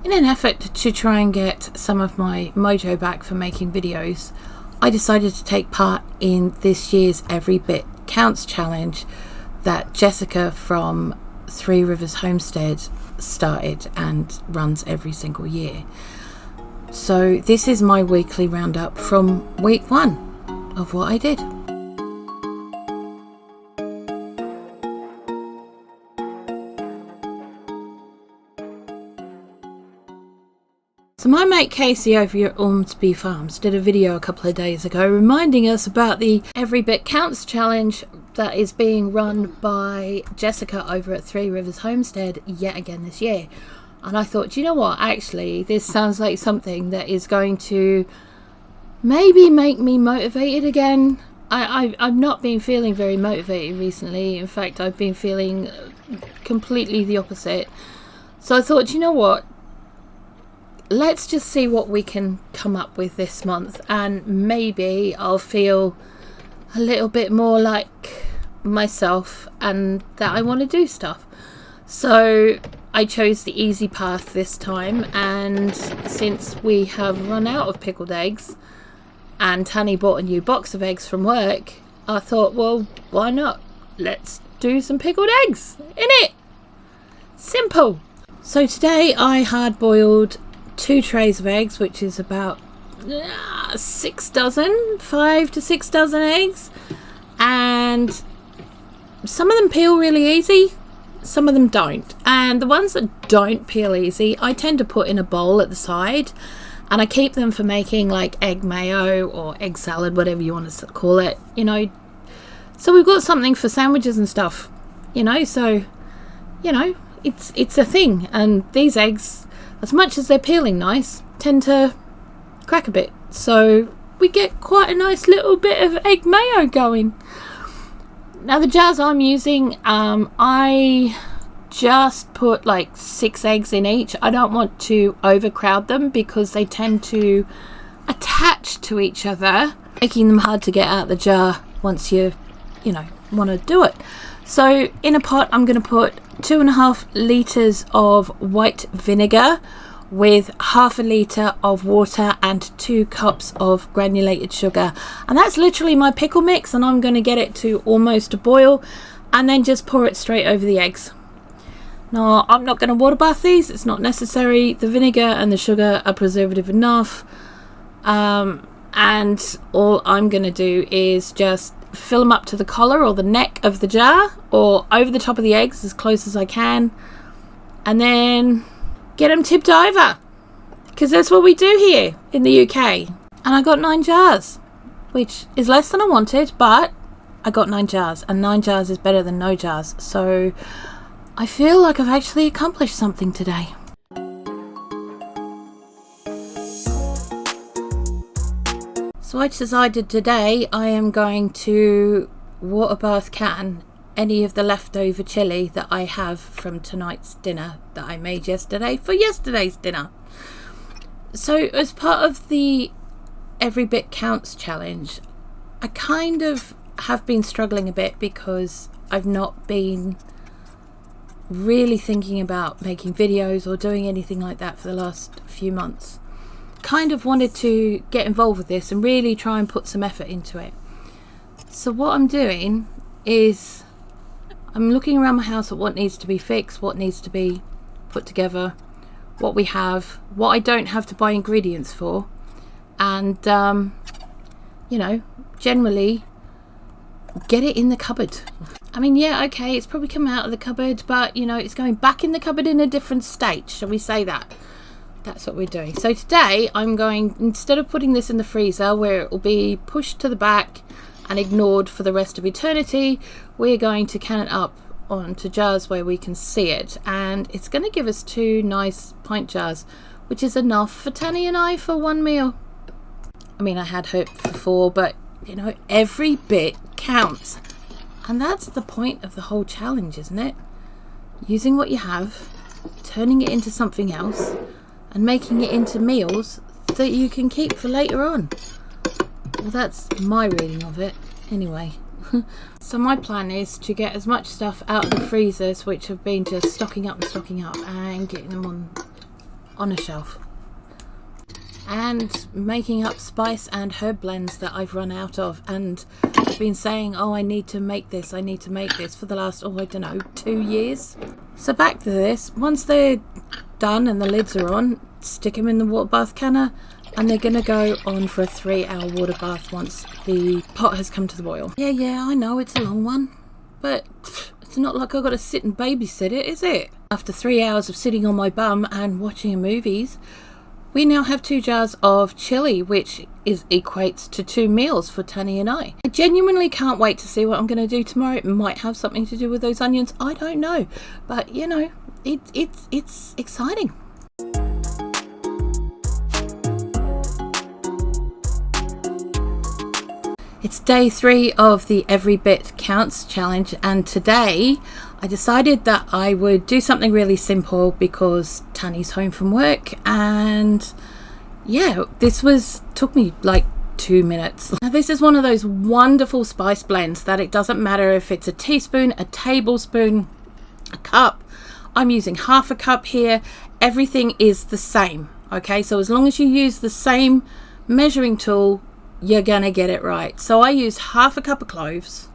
In an effort to try and get some of my mojo back for making videos, I decided to take part in this year's Every Bit Counts challenge that Jessica from Three Rivers Homestead started and runs every single year. So this is my weekly roundup from week 1 of what I did. So my mate Casey over at Ormsby Farms did a video a couple of days ago reminding us about the Every Bit Counts challenge that is being run by Jessica over at Three Rivers Homestead yet again this year. And I thought, you know what, actually this sounds like something that is going to maybe make me motivated again. I've not been feeling very motivated recently. In fact, I've been feeling completely the opposite. So I thought, you know what, let's just see what we can come up with this month, and maybe I'll feel a little bit more like myself and that I want to do stuff. So I chose the easy path this time, and since we have run out of pickled eggs and Tanny bought a new box of eggs from work, I thought, well, why not? Let's do some pickled eggs, innit? Simple. So today I hard boiled 2 trays of eggs, which is about 5 to 6 dozen eggs, and some of them peel really easy, some of them don't, and the ones that don't peel easy I tend to put in a bowl at the side, and I keep them for making like egg mayo or egg salad, whatever you want to call it, you know, so we've got something for sandwiches and stuff, you know, so you know, it's a thing. And these eggs, as much as they're peeling nice, tend to crack a bit, so we get quite a nice little bit of egg mayo going. Now the jars I'm using, I just put like 6 eggs in each. I don't want to overcrowd them because they tend to attach to each other, making them hard to get out of the jar once you know, want to do it. So in a pot I'm going to put 2.5 litres of white vinegar with 1/2 litre of water and 2 cups of granulated sugar, and that's literally my pickle mix, and I'm going to get it to almost a boil and then just pour it straight over the eggs. Now I'm not going to water bath these, it's not necessary. The vinegar and the sugar are preservative enough, and all I'm going to do is just fill them up to the collar or the neck of the jar or over the top of the eggs as close as I can, and then get them tipped over, because that's what we do here in the UK. And I got 9 jars, which is less than I wanted, but I got 9 jars, and 9 jars is better than no jars, so I feel like I've actually accomplished something today. So I decided today I am going to water bath can any of the leftover chili that I have from tonight's dinner that I made yesterday for yesterday's dinner. So as part of the Every Bit Counts challenge, I kind of have been struggling a bit because I've not been really thinking about making videos or doing anything like that for the last few months. Kind of wanted to get involved with this and really try and put some effort into it. So what I'm doing is I'm looking around my house at what needs to be fixed, what needs to be put together, what we have, what I don't have to buy ingredients for, and you know, generally get it in the cupboard. I mean, yeah, okay, it's probably come out of the cupboard, but you know, it's going back in the cupboard in a different state, shall we say that? That's what we're doing. So today I'm going, instead of putting this in the freezer where it will be pushed to the back and ignored for the rest of eternity, we're going to can it up onto jars where we can see it, and it's going to give us 2 nice pint jars, which is enough for Tanny and I for 1 meal. I mean, I had hoped for 4, but you know, every bit counts, and that's the point of the whole challenge, isn't it? Using what you have, turning it into something else, and making it into meals that you can keep for later on. Well, that's my reading of it anyway. So my plan is to get as much stuff out of the freezers, which have been just stocking up and getting them on on a shelf. And making up spice and herb blends that I've run out of, and I've been saying, oh, I need to make this for the last, oh, I don't know, 2 years. So back to this. Once they're done and the lids are on, stick them in the water bath canner, and they're gonna go on for a 3-hour water bath once the pot has come to the boil. Yeah, I know it's a long one, but it's not like I've got to sit and babysit it, is it? After 3 hours of sitting on my bum and watching movies, we now have 2 jars of chili, which equates to 2 meals for Tanny and I. I genuinely can't wait to see what I'm going to do tomorrow. It might have something to do with those onions. I don't know. But, you know, it's exciting. It's day 3 of the Every Bit Counts challenge, and today I decided that I would do something really simple because Tanny's home from work, and yeah, took me like 2 minutes. Now this is one of those wonderful spice blends that it doesn't matter if it's a teaspoon, a tablespoon, a cup. I'm using half a cup here. Everything is the same, okay? So as long as you use the same measuring tool, you're gonna get it right. So I use half a cup of cloves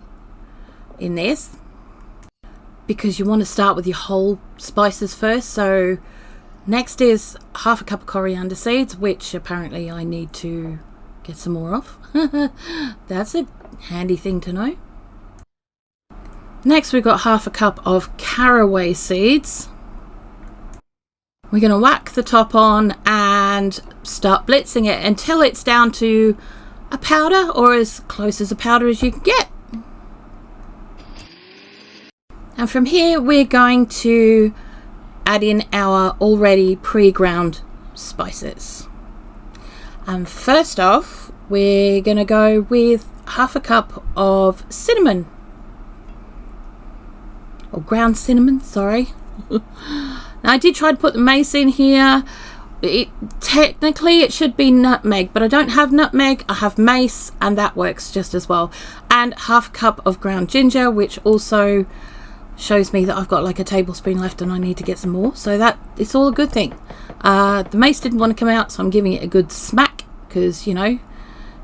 in this because you want to start with your whole spices first. So next is half a cup of coriander seeds, which apparently I need to get some more of. That's a handy thing to know. Next we've got half a cup of caraway seeds. We're going to whack the top on and start blitzing it until it's down to a powder, or as close as a powder as you can get. And from here we're going to add in our already pre-ground spices. And first off, we're going to go with half a cup of cinnamon, or ground cinnamon, sorry. Now I did try to put the mace in here. Technically it should be nutmeg, but I don't have nutmeg. I have mace, and that works just as well. And half a cup of ground ginger, which also shows me that I've got like a tablespoon left and I need to get some more, so that it's all a good thing. The mace didn't want to come out, so I'm giving it a good smack because, you know,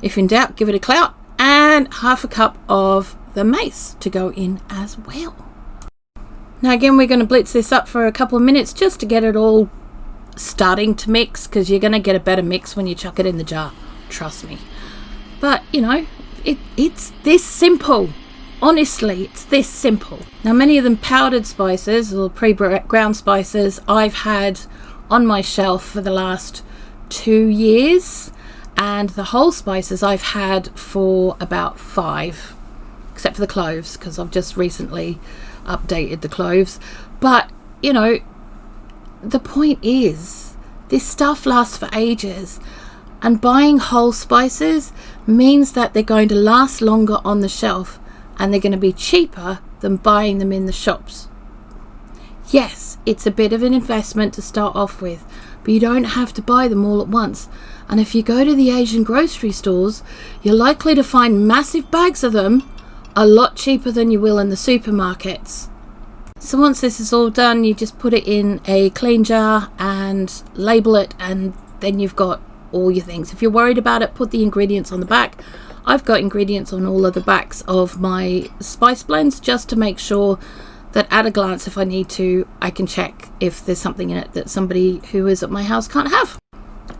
if in doubt, give it a clout. And half a cup of the mace to go in as well. Now again, we're going to blitz this up for a couple of minutes just to get it all starting to mix, because you're going to get a better mix when you chuck it in the jar, trust me. But you know, it's this simple. Honestly, it's this simple. Now many of them powdered spices or pre-ground spices I've had on my shelf for the last 2 years, and the whole spices I've had for about 5, except for the cloves because I've just recently updated the cloves. But you know, the point is, this stuff lasts for ages, and buying whole spices means that they're going to last longer on the shelf, and they're going to be cheaper than buying them in the shops. Yes, it's a bit of an investment to start off with, but you don't have to buy them all at once. And if you go to the Asian grocery stores, you're likely to find massive bags of them a lot cheaper than you will in the supermarkets. So once this is all done, you just put it in a clean jar and label it, and then you've got all your things. If you're worried about it, put the ingredients on the back. I've got ingredients on all of the backs of my spice blends just to make sure that at a glance, if I need to, I can check if there's something in it that somebody who is at my house can't have.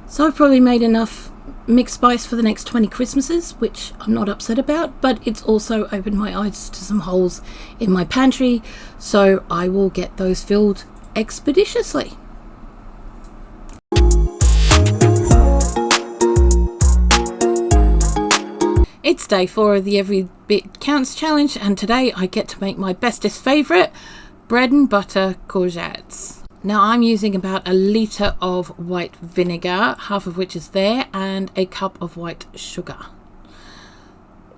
So I've probably made enough mixed spice for the next 20 Christmases, which I'm not upset about, but it's also opened my eyes to some holes in my pantry, so I will get those filled expeditiously. It's day 4 of the Every Bit Counts challenge, and today I get to make my bestest favourite, bread and butter courgettes. Now I'm using about 1 litre of white vinegar, half of which is there, and a cup of white sugar.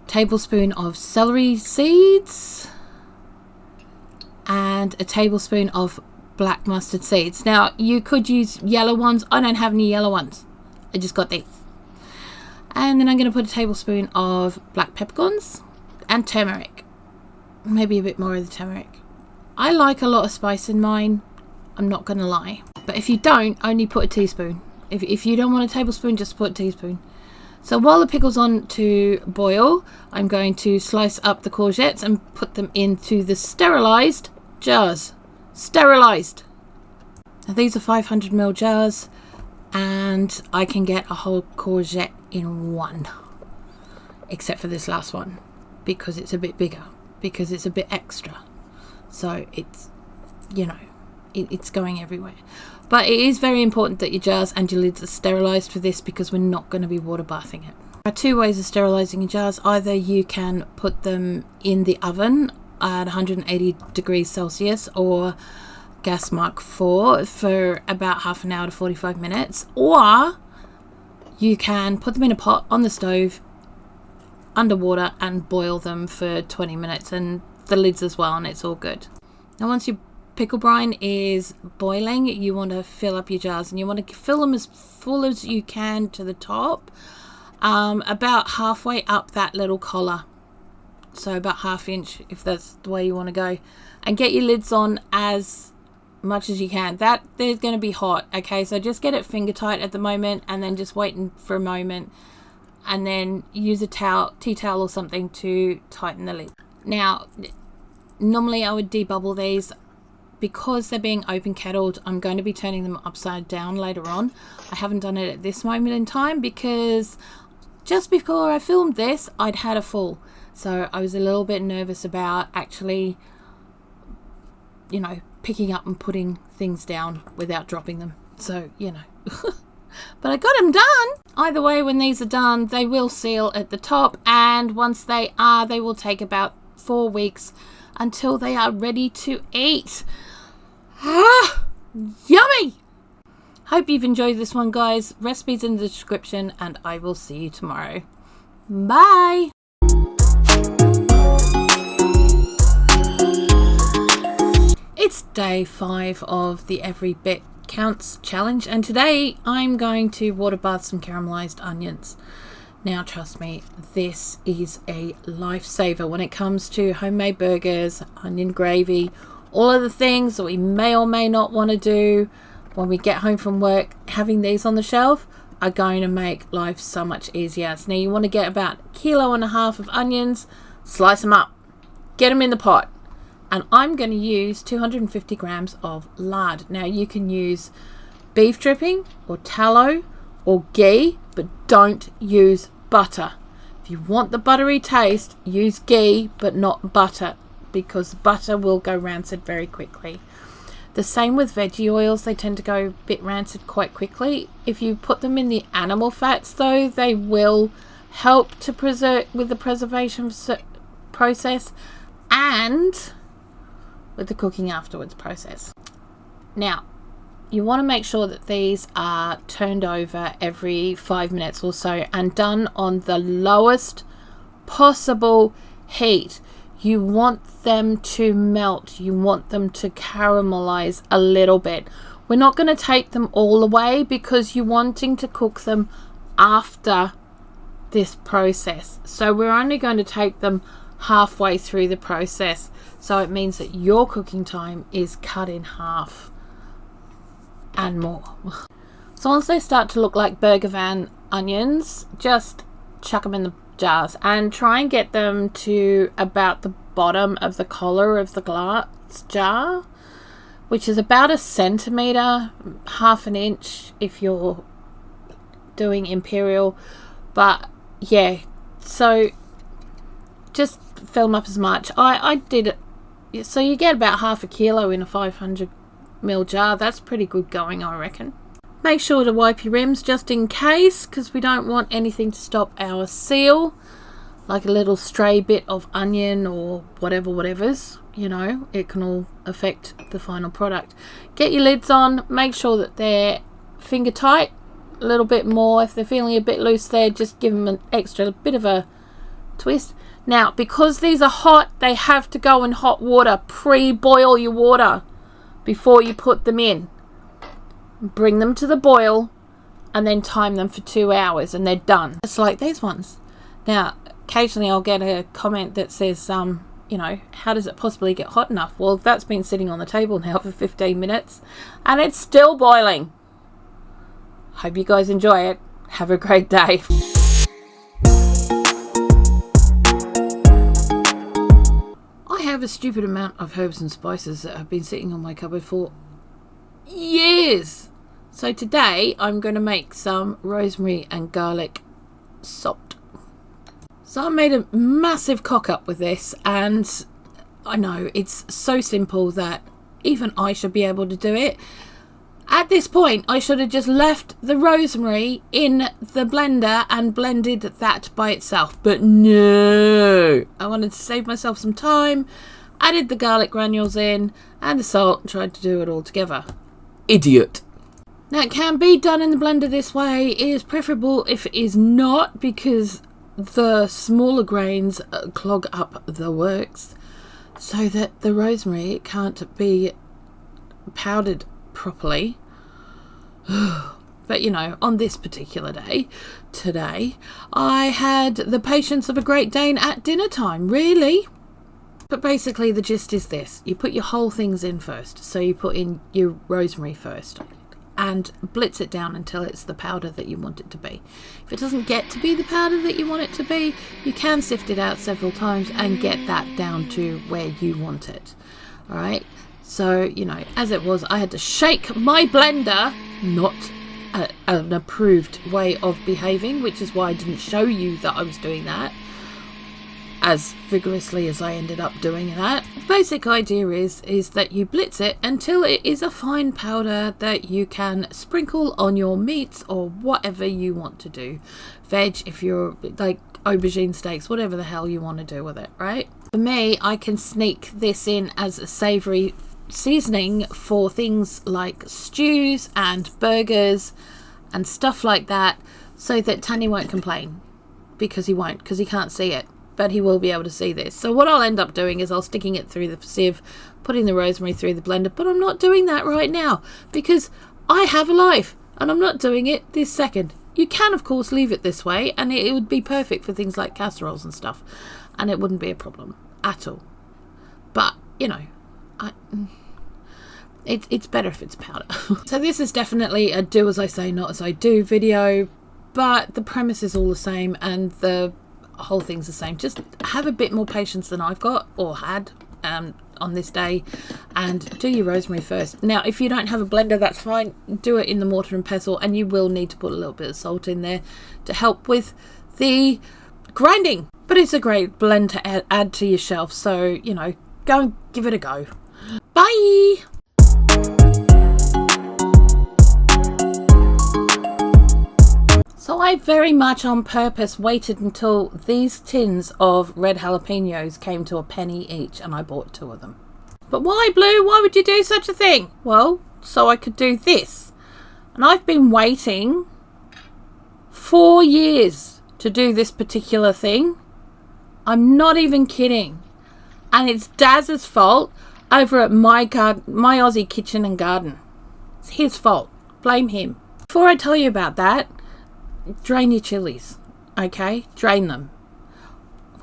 Tablespoon of celery seeds, and a tablespoon of black mustard seeds. Now you could use yellow ones. I don't have any yellow ones. I just got these. And then I'm going to put a tablespoon of black peppercorns and turmeric. Maybe a bit more of the turmeric. I like a lot of spice in mine, I'm not going to lie. But if you don't, only put a teaspoon. If you don't want a tablespoon, just put a teaspoon. So while the pickle's on to boil, I'm going to slice up the courgettes and put them into the sterilised jars. Sterilised. Now these are 500ml jars, and I can get a whole courgette in one. Except for this last one, because it's a bit bigger, because it's a bit extra. So it's, you know, it's going everywhere. But it is very important that your jars and your lids are sterilised for this, because we're not going to be water bathing it. There are two ways of sterilising your jars. Either you can put them in the oven at 180 degrees Celsius or gas mark 4 for about half an hour to 45 minutes. Or you can put them in a pot on the stove underwater and boil them for 20 minutes, and the lids as well, and it's all good. Now once your pickle brine is boiling, you want to fill up your jars, and you want to fill them as full as you can to the top, about halfway up that little collar, so about ½ inch if that's the way you want to go, and get your lids on as much as you can. That they're going to be hot, okay, so just get it finger tight at the moment, and then just waiting for a moment, and then use a towel, tea towel or something to tighten the lid. Now normally I would debubble these. Because they're being open kettled, I'm going to be turning them upside down later on. I haven't done it at this moment in time because just before I filmed this, I'd had a fall. So I was a little bit nervous about actually, you know, picking up and putting things down without dropping them. So, you know, but I got them done. Either way, when these are done, they will seal at the top. And once they are, they will take about 4 weeks until they are ready to eat. Ah, yummy! Hope you've enjoyed this one, guys. Recipes in the description, and I will see you tomorrow. Bye! It's day 5 of the Every Bit Counts challenge, and today I'm going to water bath some caramelized onions. Now trust me, this is a lifesaver when it comes to homemade burgers, onion gravy, all of the things that we may or may not want to do when we get home from work. Having these on the shelf are going to make life so much easier. So now you want to get about 1.5 kilos of onions, slice them up, get them in the pot, and I'm going to use 250 grams of lard. Now you can use beef dripping or tallow or ghee, but don't use butter. If you want the buttery taste, use ghee but not butter, because butter will go rancid very quickly. The same with veggie oils, they tend to go a bit rancid quite quickly. If you put them in the animal fats though, they will help to preserve with the preservation process and with the cooking afterwards process. Now you want to make sure that these are turned over every 5 minutes or so and done on the lowest possible heat. You want them to melt. You want them to caramelize a little bit. We're not going to take them all away because you're wanting to cook them after this process. So we're only going to take them halfway through the process. So it means that your cooking time is cut in half and more. So once they start to look like burger van onions, just chuck them in the jars and try and get them to about the bottom of the collar of the glass jar, which is about 1 centimeter, ½ inch if you're doing imperial. But yeah, so just fill them up as much. I did it, so you get about ½ kilo in a 500ml jar. That's pretty good going, I reckon. Make sure to wipe your rims just in case, because we don't want anything to stop our seal, like a little stray bit of onion or whatever's, you know, it can all affect the final product. Get your lids on, make sure that they're finger tight, a little bit more. If they're feeling a bit loose there, just give them an extra bit of a twist. Now, because these are hot, they have to go in hot water. Pre-boil your water before you put them in. Bring them to the boil and then time them for 2 hours and they're done. It's like these ones. Now, occasionally I'll get a comment that says, you know, how does it possibly get hot enough? Well, that's been sitting on the table now for 15 minutes and it's still boiling. Hope you guys enjoy it. Have a great day. I have a stupid amount of herbs and spices that have been sitting on my cupboard for years. So today I'm going to make some rosemary and garlic salt. So I made a massive cock up with this, and I know it's so simple that even I should be able to do it. At this point I should have just left the rosemary in the blender and blended that by itself, but no, I wanted to save myself some time, added the garlic granules in and the salt and tried to do it all together. Idiot. Now it can be done in the blender this way. It is preferable if it is not, because the smaller grains clog up the works so that the rosemary can't be powdered properly. But you know, on this particular day, today, I had the patience of a Great Dane at dinner time, really. But basically the gist is this: you put your whole things in first. So you put in your rosemary first and blitz it down until it's the powder that you want it to be. If it doesn't get to be the powder that you want it to be, you can sift it out several times and get that down to where you want it. All right. So, you know, as it was, I had to shake my blender, not an approved way of behaving, which is why I didn't show you that I was doing that as vigorously as I ended up doing that. The basic idea is that you blitz it until it is a fine powder that you can sprinkle on your meats or whatever you want to do. Veg, if you're like aubergine steaks, whatever the hell you want to do with it, right? For me, I can sneak this in as a savoury seasoning for things like stews and burgers and stuff like that, so that Tanya won't complain, because he can't see it, but he will be able to see this. So what I'll end up doing is I'll sticking it through the sieve, putting the rosemary through the blender, but I'm not doing that right now because I have a life and I'm not doing it this second. You can of course leave it this way and it would be perfect for things like casseroles and stuff, and it wouldn't be a problem at all. But you know, it's better if it's powder. So this is definitely a do as I say, not as I do video, but the premise is all the same and the whole thing's the same. Just have a bit more patience than I've got or had on this day, and do your rosemary first. Now if you don't have a blender, that's fine, do it in the mortar and pestle, and you will need to put a little bit of salt in there to help with the grinding, but it's a great blend to add to your shelf. So you know, go and give it a go. Bye. So I very much on purpose waited until these tins of red jalapenos came to a penny each, and I bought 2 of them. But why, Blue? Why would you do such a thing? Well, so I could do this. And I've been waiting 4 years to do this particular thing. I'm not even kidding. And it's Daz's fault over at my Aussie Kitchen and Garden. It's his fault. Blame him. Before I tell you about that, drain your chilies, okay? Drain them.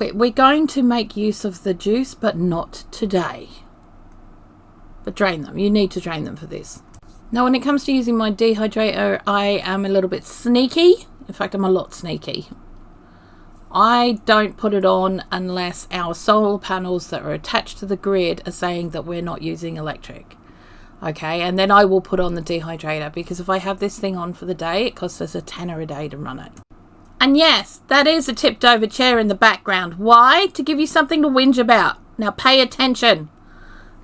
We're going to make use of the juice, but not today. But drain them. You need to drain them for this. Now, when it comes to using my dehydrator, I am a little bit sneaky. In fact, I'm a lot sneaky. I don't put it on unless our solar panels that are attached to the grid are saying that we're not using electric. Okay, and then I will put on the dehydrator, because if I have this thing on for the day, it costs us $10 a day to run it. And yes, that is a tipped over chair in the background. Why? To give you something to whinge about. Now pay attention.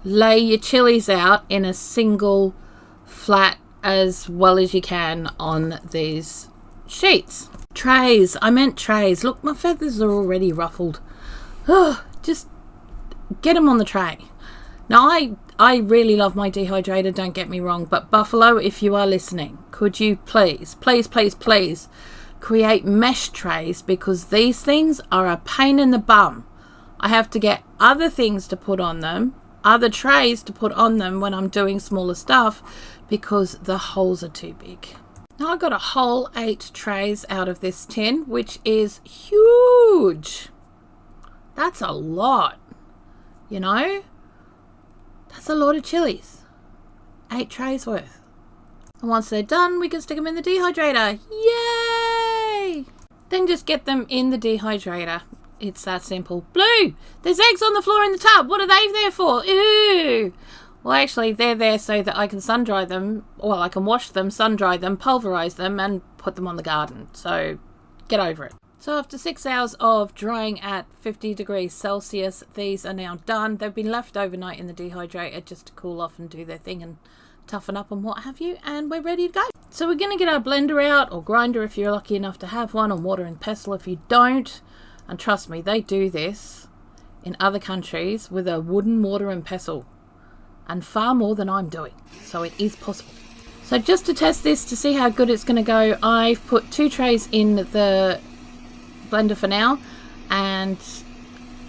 Lay your chilies out in a single flat as well as you can on these sheets. Trays. I meant trays. Look, my feathers are already ruffled. Oh, just get them on the tray. Now, I really love my dehydrator, don't get me wrong, but Buffalo, if you are listening, could you please create mesh trays, because these things are a pain in the bum. I have to get other things to put on them, other trays to put on them when I'm doing smaller stuff, because the holes are too big. Now I got a whole 8 trays out of this tin, which is huge. That's a lot. You know? That's a lot of chilies. 8 trays worth. And once they're done, we can stick them in the dehydrator. Yay! Then just get them in the dehydrator. It's that simple. Blue! There's eggs on the floor in the tub. What are they there for? Ew! Well, actually, they're there so that I can sun dry them. Well, I can wash them, sun dry them, pulverize them, and put them on the garden. So, get over it. So after 6 hours of drying at 50 degrees Celsius, these are now done. They've been left overnight in the dehydrator just to cool off and do their thing and toughen up and what have you. And we're ready to go. So we're going to get our blender out, or grinder if you're lucky enough to have one, or mortar and pestle if you don't. And trust me, they do this in other countries with a wooden mortar and pestle. And far more than I'm doing. So it is possible. So just to test this, to see how good it's going to go, I've put 2 trays in the blender for now. And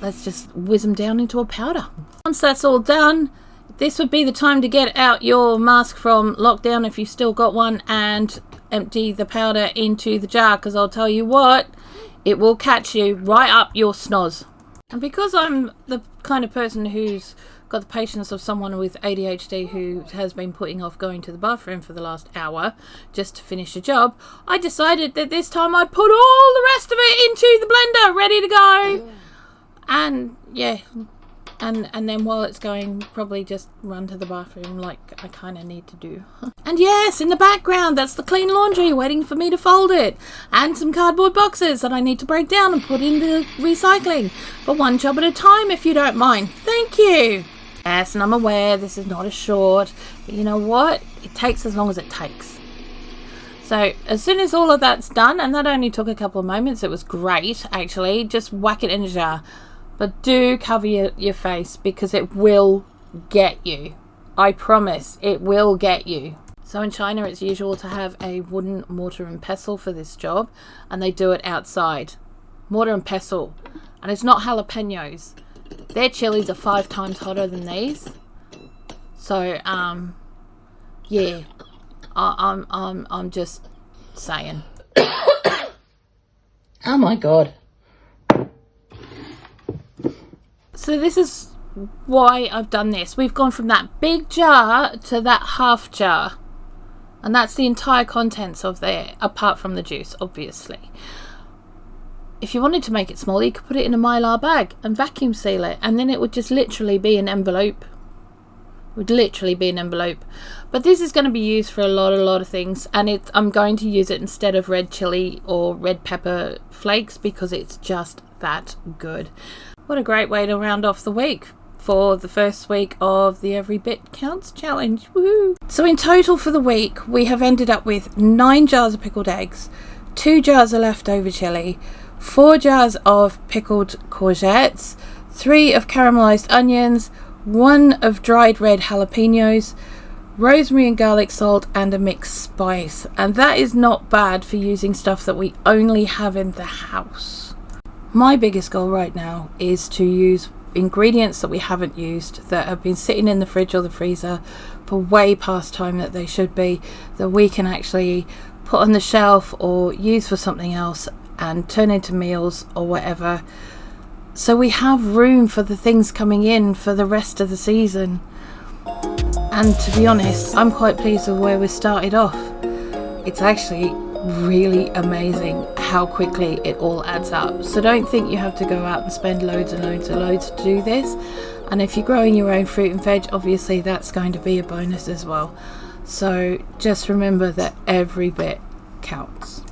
let's just whiz them down into a powder. Once that's all done, this would be the time to get out your mask from lockdown if you've still got one, and empty the powder into the jar, because I'll tell you what, it will catch you right up your snoz. And because I'm the kind of person who's got the patience of someone with ADHD who has been putting off going to the bathroom for the last hour just to finish a job, I decided that this time I'd put all the rest of it into the blender, ready to go. And yeah, and then while it's going, probably just run to the bathroom like I kind of need to do. And yes, in the background, that's the clean laundry waiting for me to fold it, and some cardboard boxes that I need to break down and put in the recycling. But one job at a time, if you don't mind. Thank you. Yes, and I'm aware this is not a short, but you know what? It takes as long as it takes. So as soon as all of that's done, and that only took a couple of moments, it was great actually, just whack it in a jar. But do cover your face, because it will get you. I promise, it will get you. So in China it's usual to have a wooden mortar and pestle for this job, and they do it outside. Mortar and pestle. And it's not jalapenos. Their chilies are 5 times hotter than these. So, yeah. I'm just saying. Oh my God. So this is why I've done this. We've gone from that big jar to that half jar. And that's the entire contents of there, apart from the juice, obviously. If you wanted to make it smaller, you could put it in a Mylar bag and vacuum seal it, and then it would just literally be an envelope. It would literally be an envelope. But this is going to be used for a lot of things, and I'm going to use it instead of red chili or red pepper flakes, because it's just that good. What a great way to round off the week for the first week of the Every Bit Counts challenge. Woohoo! So in total for the week, we have ended up with 9 jars of pickled eggs, 2 jars of leftover chili, 4 jars of pickled courgettes, 3 of caramelized onions, 1 of dried red jalapenos, rosemary and garlic salt, and a mixed spice. And that is not bad for using stuff that we only have in the house. My biggest goal right now is to use ingredients that we haven't used, that have been sitting in the fridge or the freezer for way past time that they should be, that we can actually put on the shelf or use for something else and turn into meals or whatever, so we have room for the things coming in for the rest of the season. And to be honest, I'm quite pleased with where we started off. It's actually really amazing how quickly it all adds up. So don't think you have to go out and spend loads and loads and loads to do this. And if you're growing your own fruit and veg, obviously that's going to be a bonus as well. So just remember that every bit counts.